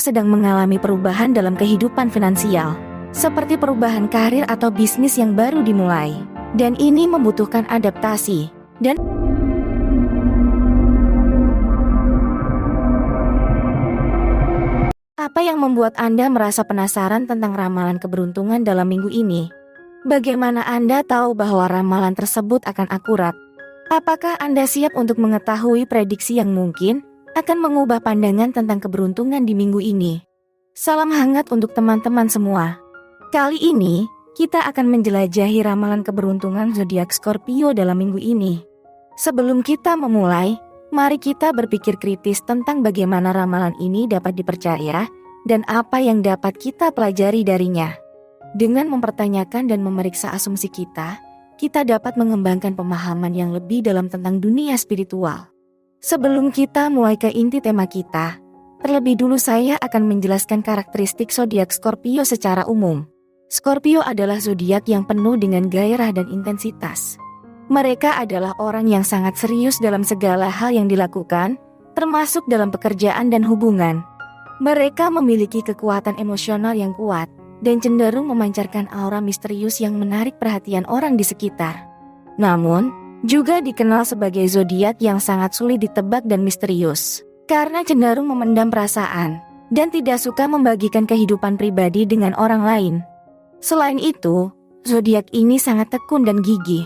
sedang mengalami perubahan dalam kehidupan finansial, seperti perubahan karir atau bisnis yang baru dimulai. Dan ini membutuhkan adaptasi. Dan apa yang membuat Anda merasa penasaran tentang ramalan keberuntungan dalam minggu ini? Bagaimana Anda tahu bahwa ramalan tersebut akan akurat? Apakah Anda siap untuk mengetahui prediksi yang mungkin akan mengubah pandangan tentang keberuntungan di minggu ini? Salam hangat untuk teman-teman semua. Kali ini, kita akan menjelajahi ramalan keberuntungan zodiak Scorpio dalam minggu ini. Sebelum kita memulai, mari kita berpikir kritis tentang bagaimana ramalan ini dapat dipercaya dan apa yang dapat kita pelajari darinya. Dengan mempertanyakan dan memeriksa asumsi kita dapat mengembangkan pemahaman yang lebih dalam tentang dunia spiritual. Sebelum kita mulai ke inti tema kita, terlebih dulu saya akan menjelaskan karakteristik zodiak Scorpio secara umum. Scorpio adalah zodiak yang penuh dengan gairah dan intensitas. Mereka adalah orang yang sangat serius dalam segala hal yang dilakukan, termasuk dalam pekerjaan dan hubungan. Mereka memiliki kekuatan emosional yang kuat dan cenderung memancarkan aura misterius yang menarik perhatian orang di sekitar. Namun, juga dikenal sebagai zodiak yang sangat sulit ditebak dan misterius, karena cenderung memendam perasaan dan tidak suka membagikan kehidupan pribadi dengan orang lain. Selain itu, zodiak ini sangat tekun dan gigih.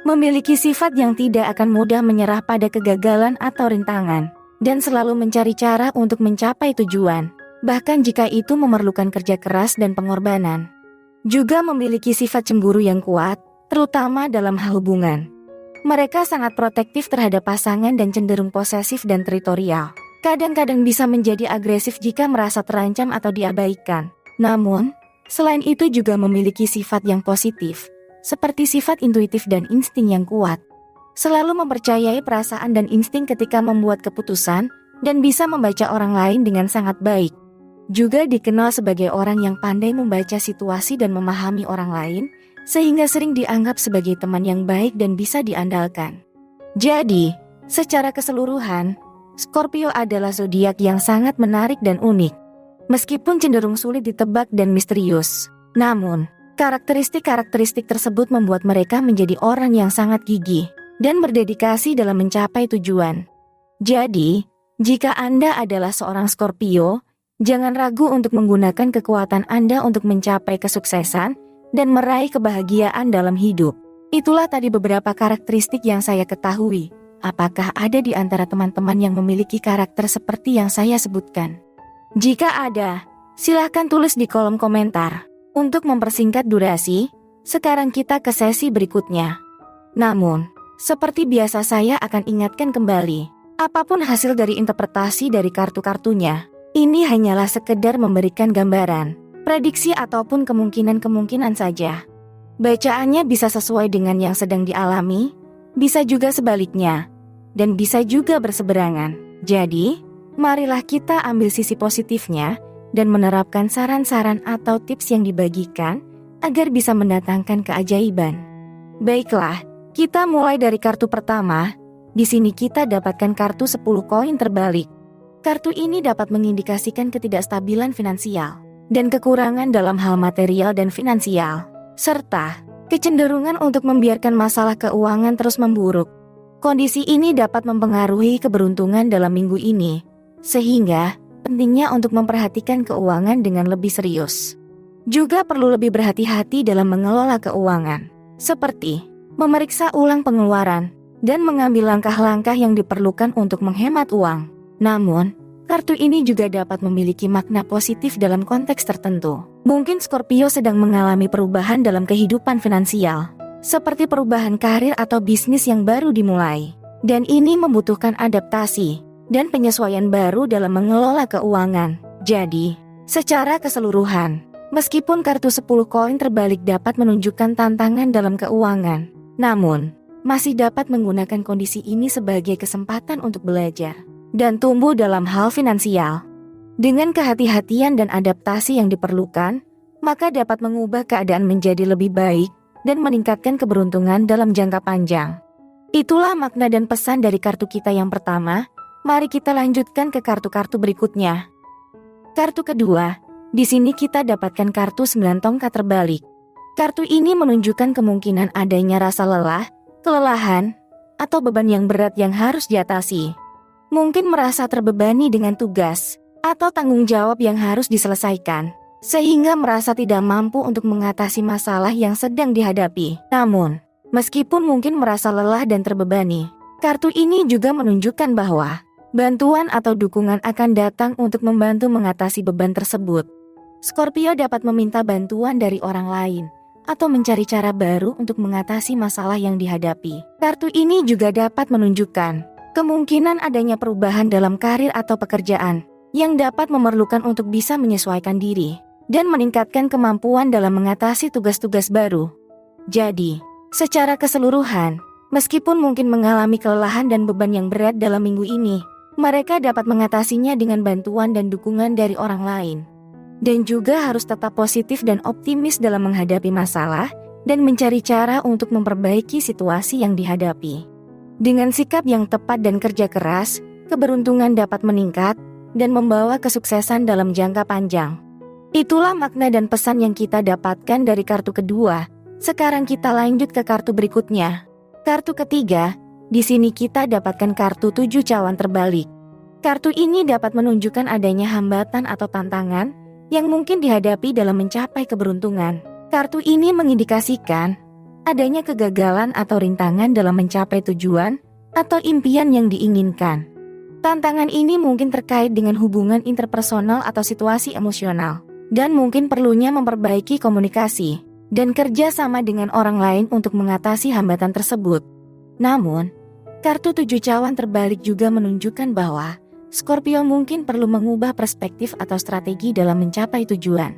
Memiliki sifat yang tidak akan mudah menyerah pada kegagalan atau rintangan, dan selalu mencari cara untuk mencapai tujuan, bahkan jika itu memerlukan kerja keras dan pengorbanan. Juga memiliki sifat cemburu yang kuat, terutama dalam hal hubungan. Mereka sangat protektif terhadap pasangan dan cenderung posesif dan teritorial. Kadang-kadang bisa menjadi agresif jika merasa terancam atau diabaikan. Namun, selain itu juga memiliki sifat yang positif, seperti sifat intuitif dan insting yang kuat. Selalu mempercayai perasaan dan insting ketika membuat keputusan, dan bisa membaca orang lain dengan sangat baik. Juga dikenal sebagai orang yang pandai membaca situasi dan memahami orang lain, sehingga sering dianggap sebagai teman yang baik dan bisa diandalkan. Jadi, secara keseluruhan, Scorpio adalah zodiak yang sangat menarik dan unik. Meskipun cenderung sulit ditebak dan misterius, namun karakteristik-karakteristik tersebut membuat mereka menjadi orang yang sangat gigih dan berdedikasi dalam mencapai tujuan. Jadi, jika Anda adalah seorang Scorpio, jangan ragu untuk menggunakan kekuatan Anda untuk mencapai kesuksesan dan meraih kebahagiaan dalam hidup. Itulah tadi beberapa karakteristik yang saya ketahui. Apakah ada di antara teman-teman yang memiliki karakter seperti yang saya sebutkan? Jika ada, silahkan tulis di kolom komentar. Untuk mempersingkat durasi, sekarang kita ke sesi berikutnya. Namun, seperti biasa saya akan ingatkan kembali, apapun hasil dari interpretasi dari kartu-kartunya, ini hanyalah sekedar memberikan gambaran, prediksi ataupun kemungkinan-kemungkinan saja. Bacaannya bisa sesuai dengan yang sedang dialami, bisa juga sebaliknya, dan bisa juga berseberangan. Jadi, marilah kita ambil sisi positifnya, dan menerapkan saran-saran atau tips yang dibagikan agar bisa mendatangkan keajaiban. Baiklah, kita mulai dari kartu pertama. Di sini kita dapatkan kartu 10 koin terbalik. Kartu ini dapat mengindikasikan ketidakstabilan finansial dan kekurangan dalam hal material dan finansial, serta kecenderungan untuk membiarkan masalah keuangan terus memburuk. Kondisi ini dapat mempengaruhi keberuntungan dalam minggu ini, sehingga pentingnya untuk memperhatikan keuangan dengan lebih serius. Juga perlu lebih berhati-hati dalam mengelola keuangan, seperti memeriksa ulang pengeluaran dan mengambil langkah-langkah yang diperlukan untuk menghemat uang. Namun, kartu ini juga dapat memiliki makna positif dalam konteks tertentu. Mungkin Scorpio sedang mengalami perubahan dalam kehidupan finansial, seperti perubahan karir atau bisnis yang baru dimulai. Dan ini membutuhkan adaptasi dan penyesuaian baru dalam mengelola keuangan. Jadi, secara keseluruhan, meskipun kartu 10 koin terbalik dapat menunjukkan tantangan dalam keuangan, namun, masih dapat menggunakan kondisi ini sebagai kesempatan untuk belajar dan tumbuh dalam hal finansial. Dengan kehati-hatian dan adaptasi yang diperlukan, maka dapat mengubah keadaan menjadi lebih baik dan meningkatkan keberuntungan dalam jangka panjang. Itulah makna dan pesan dari kartu kita yang pertama. Mari kita lanjutkan ke kartu-kartu berikutnya. Kartu kedua, di sini kita dapatkan kartu 9 tongkat terbalik. Kartu ini menunjukkan kemungkinan adanya rasa lelah, kelelahan, atau beban yang berat yang harus diatasi. Mungkin merasa terbebani dengan tugas atau tanggung jawab yang harus diselesaikan, sehingga merasa tidak mampu untuk mengatasi masalah yang sedang dihadapi. Namun, meskipun mungkin merasa lelah dan terbebani, kartu ini juga menunjukkan bahwa bantuan atau dukungan akan datang untuk membantu mengatasi beban tersebut. Scorpio dapat meminta bantuan dari orang lain atau mencari cara baru untuk mengatasi masalah yang dihadapi. Kartu ini juga dapat menunjukkan kemungkinan adanya perubahan dalam karir atau pekerjaan yang dapat memerlukan untuk bisa menyesuaikan diri dan meningkatkan kemampuan dalam mengatasi tugas-tugas baru. Jadi, secara keseluruhan, meskipun mungkin mengalami kelelahan dan beban yang berat dalam minggu ini, mereka dapat mengatasinya dengan bantuan dan dukungan dari orang lain. Dan juga harus tetap positif dan optimis dalam menghadapi masalah dan mencari cara untuk memperbaiki situasi yang dihadapi. Dengan sikap yang tepat dan kerja keras, keberuntungan dapat meningkat dan membawa kesuksesan dalam jangka panjang. Itulah makna dan pesan yang kita dapatkan dari kartu kedua. Sekarang kita lanjut ke kartu berikutnya. Kartu ketiga, di sini kita dapatkan kartu 7 cawan terbalik. Kartu ini dapat menunjukkan adanya hambatan atau tantangan yang mungkin dihadapi dalam mencapai keberuntungan. Kartu ini mengindikasikan adanya kegagalan atau rintangan dalam mencapai tujuan atau impian yang diinginkan. Tantangan ini mungkin terkait dengan hubungan interpersonal atau situasi emosional, dan mungkin perlunya memperbaiki komunikasi dan kerja sama dengan orang lain untuk mengatasi hambatan tersebut. Namun, kartu 7 cawan terbalik juga menunjukkan bahwa Scorpio mungkin perlu mengubah perspektif atau strategi dalam mencapai tujuan.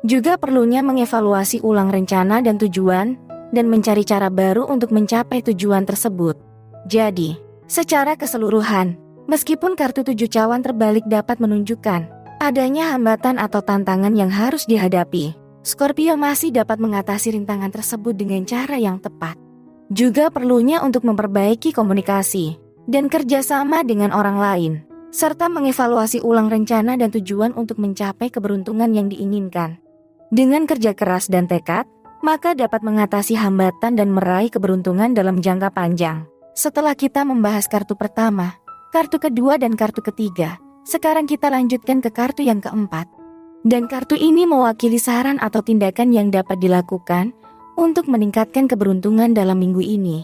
Juga perlunya mengevaluasi ulang rencana dan tujuan, dan mencari cara baru untuk mencapai tujuan tersebut. Jadi, secara keseluruhan, meskipun kartu 7 cawan terbalik dapat menunjukkan adanya hambatan atau tantangan yang harus dihadapi, Scorpio masih dapat mengatasi rintangan tersebut dengan cara yang tepat. Juga perlunya untuk memperbaiki komunikasi dan kerjasama dengan orang lain, serta mengevaluasi ulang rencana dan tujuan untuk mencapai keberuntungan yang diinginkan. Dengan kerja keras dan tekad, maka dapat mengatasi hambatan dan meraih keberuntungan dalam jangka panjang. Setelah kita membahas kartu pertama, kartu kedua dan kartu ketiga, sekarang kita lanjutkan ke kartu yang keempat. Dan kartu ini mewakili saran atau tindakan yang dapat dilakukan untuk meningkatkan keberuntungan dalam minggu ini.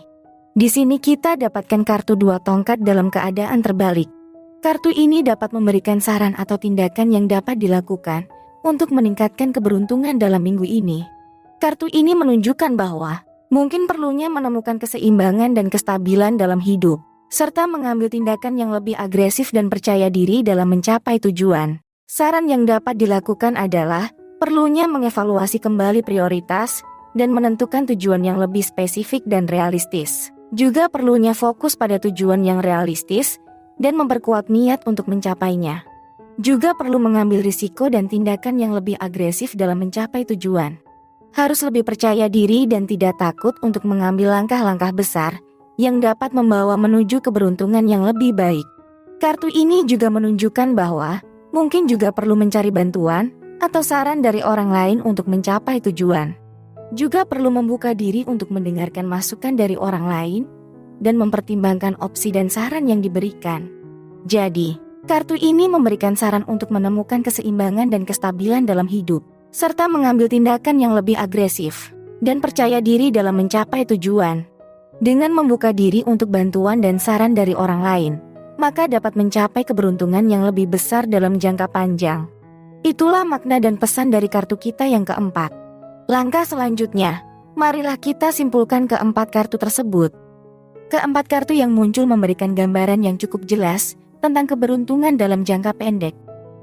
Di sini kita dapatkan kartu 2 tongkat dalam keadaan terbalik. Kartu ini dapat memberikan saran atau tindakan yang dapat dilakukan untuk meningkatkan keberuntungan dalam minggu ini. Kartu ini menunjukkan bahwa mungkin perlunya menemukan keseimbangan dan kestabilan dalam hidup, serta mengambil tindakan yang lebih agresif dan percaya diri dalam mencapai tujuan. Saran yang dapat dilakukan adalah perlunya mengevaluasi kembali prioritas dan menentukan tujuan yang lebih spesifik dan realistis. Juga perlunya fokus pada tujuan yang realistis dan memperkuat niat untuk mencapainya. Juga perlu mengambil risiko dan tindakan yang lebih agresif dalam mencapai tujuan. Harus lebih percaya diri dan tidak takut untuk mengambil langkah-langkah besar yang dapat membawa menuju keberuntungan yang lebih baik. Kartu ini juga menunjukkan bahwa mungkin juga perlu mencari bantuan atau saran dari orang lain untuk mencapai tujuan. Juga perlu membuka diri untuk mendengarkan masukan dari orang lain dan mempertimbangkan opsi dan saran yang diberikan. Jadi, kartu ini memberikan saran untuk menemukan keseimbangan dan kestabilan dalam hidup, serta mengambil tindakan yang lebih agresif dan percaya diri dalam mencapai tujuan. Dengan membuka diri untuk bantuan dan saran dari orang lain, maka dapat mencapai keberuntungan yang lebih besar dalam jangka panjang. Itulah makna dan pesan dari kartu kita yang keempat. Langkah selanjutnya, marilah kita simpulkan keempat kartu tersebut. Keempat kartu yang muncul memberikan gambaran yang cukup jelas tentang keberuntungan dalam jangka pendek.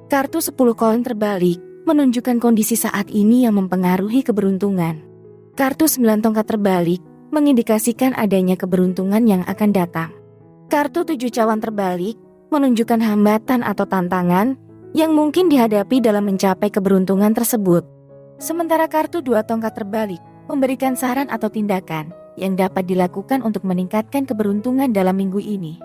Kartu 10 koin terbalik menunjukkan kondisi saat ini yang mempengaruhi keberuntungan. Kartu 9 tongkat terbalik mengindikasikan adanya keberuntungan yang akan datang. Kartu 7 cawan terbalik menunjukkan hambatan atau tantangan yang mungkin dihadapi dalam mencapai keberuntungan tersebut. Sementara kartu 2 tongkat terbalik memberikan saran atau tindakan yang dapat dilakukan untuk meningkatkan keberuntungan dalam minggu ini.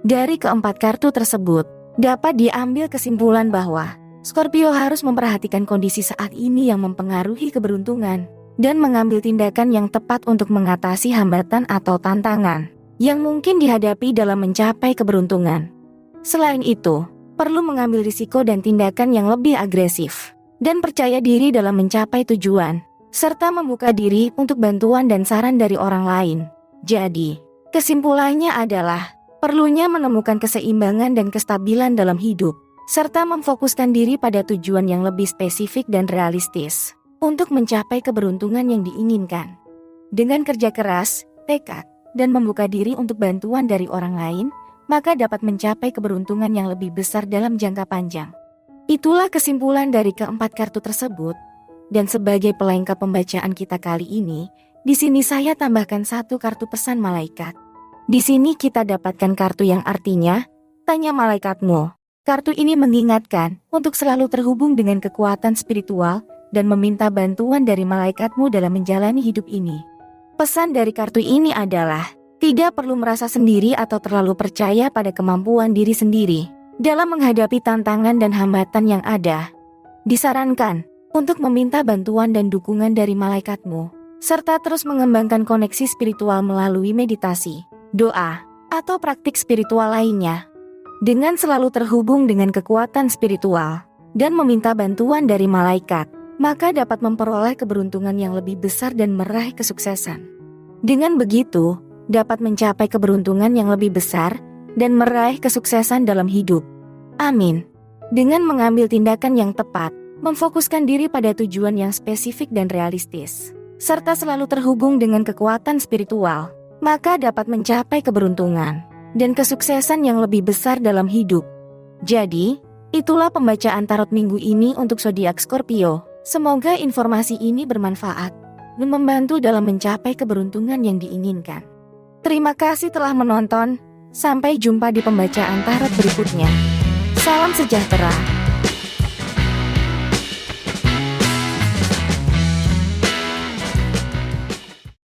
Dari keempat kartu tersebut, dapat diambil kesimpulan bahwa Scorpio harus memperhatikan kondisi saat ini yang mempengaruhi keberuntungan dan mengambil tindakan yang tepat untuk mengatasi hambatan atau tantangan yang mungkin dihadapi dalam mencapai keberuntungan. Selain itu, perlu mengambil risiko dan tindakan yang lebih agresif dan percaya diri dalam mencapai tujuan, serta membuka diri untuk bantuan dan saran dari orang lain. Jadi, kesimpulannya adalah perlunya menemukan keseimbangan dan kestabilan dalam hidup, serta memfokuskan diri pada tujuan yang lebih spesifik dan realistis untuk mencapai keberuntungan yang diinginkan. Dengan kerja keras, tekad, dan membuka diri untuk bantuan dari orang lain, maka dapat mencapai keberuntungan yang lebih besar dalam jangka panjang. Itulah kesimpulan dari keempat kartu tersebut. Dan sebagai pelengkap pembacaan kita kali ini, di sini saya tambahkan satu kartu pesan malaikat. Di sini kita dapatkan kartu yang artinya, tanya malaikatmu. Kartu ini mengingatkan untuk selalu terhubung dengan kekuatan spiritual dan meminta bantuan dari malaikatmu dalam menjalani hidup ini. Pesan dari kartu ini adalah, tidak perlu merasa sendiri atau terlalu percaya pada kemampuan diri sendiri dalam menghadapi tantangan dan hambatan yang ada. Disarankan untuk meminta bantuan dan dukungan dari malaikatmu, serta terus mengembangkan koneksi spiritual melalui meditasi, doa, atau praktik spiritual lainnya. Dengan selalu terhubung dengan kekuatan spiritual dan meminta bantuan dari malaikat, maka dapat memperoleh keberuntungan yang lebih besar dan meraih kesuksesan. Dengan begitu, dapat mencapai keberuntungan yang lebih besar dan meraih kesuksesan dalam hidup. Amin. Dengan mengambil tindakan yang tepat, memfokuskan diri pada tujuan yang spesifik dan realistis, serta selalu terhubung dengan kekuatan spiritual, maka dapat mencapai keberuntungan dan kesuksesan yang lebih besar dalam hidup. Jadi, itulah pembacaan tarot minggu ini untuk zodiak Scorpio. Semoga informasi ini bermanfaat dan membantu dalam mencapai keberuntungan yang diinginkan. Terima kasih telah menonton. Sampai jumpa di pembacaan tarot berikutnya. Salam sejahtera.